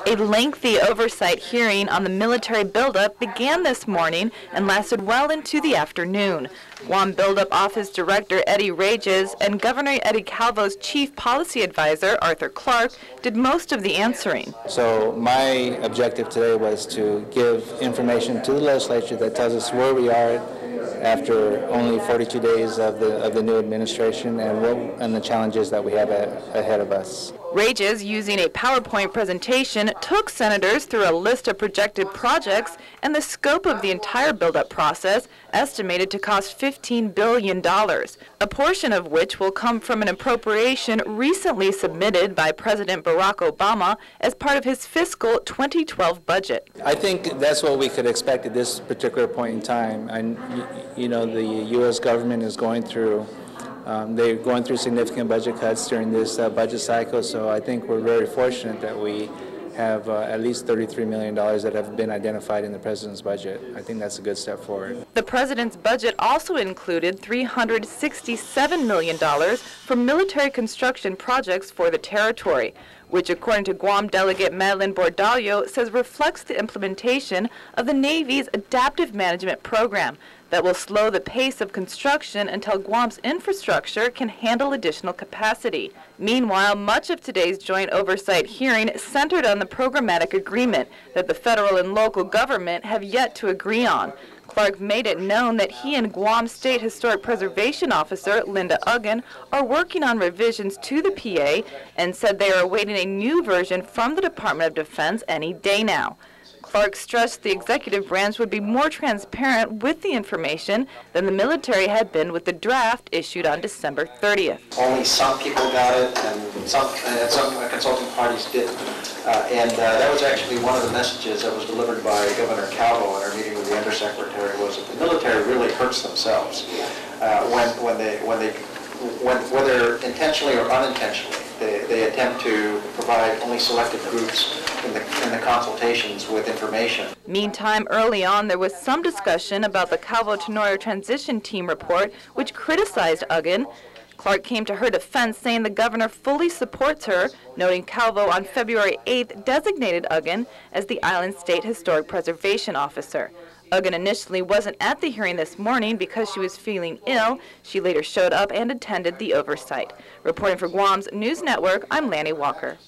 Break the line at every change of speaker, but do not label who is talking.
A lengthy oversight hearing on the military buildup began this morning and lasted well into the afternoon. Guam Buildup Office Director Eddie Rages and Governor Eddie Calvo's Chief Policy Advisor Arthur Clark did most of the answering.
So my objective today was to give information to the legislature that tells us where we are after only 42 days of the new administration and the challenges that we have ahead of us.
Rages, using a PowerPoint presentation, took senators through a list of projected projects and the scope of the entire buildup process, estimated to cost $15 billion, a portion of which will come from an appropriation recently submitted by President Barack Obama as part of his fiscal 2012 budget.
I think that's what we could expect at this particular point in time. And, you know, the U.S. government is going through they're going through significant budget cuts during this budget cycle, so I think we're very fortunate that we have at least $33 million that have been identified in the President's budget. I think that's a good step forward.
The President's budget also included $367 million for military construction projects for the territory, which, according to Guam Delegate Madeline Bordallo, says reflects the implementation of the Navy's Adaptive Management Program that will slow the pace of construction until Guam's infrastructure can handle additional capacity. Meanwhile, much of today's joint oversight hearing centered on the programmatic agreement that the federal and local government have yet to agree on. Clark made it known that he and Guam State Historic Preservation Officer Linda Uggan are working on revisions to the PA and said they are awaiting a new version from the Department of Defense any day now. Clark stressed the executive branch would be more transparent with the information than the military had been with the draft issued on December 30th.
Only some people got it, and some consulting parties didn't. That was actually one of the messages that was delivered by Governor Calvo in our meeting with the Undersecretary, was that the military really hurts themselves whether intentionally or unintentionally. They attempt to provide only selected groups in the consultations with information.
Meantime, early on, there was some discussion about the Calvo-Tenorio Transition Team report, which criticized Uggan. Clark came to her defense, saying the governor fully supports her, noting Calvo on February 8th designated Uggan as the Island State Historic Preservation Officer. Uggan initially wasn't at the hearing this morning because she was feeling ill. She later showed up and attended the oversight. Reporting for Guam's News Network, I'm Lanny Walker.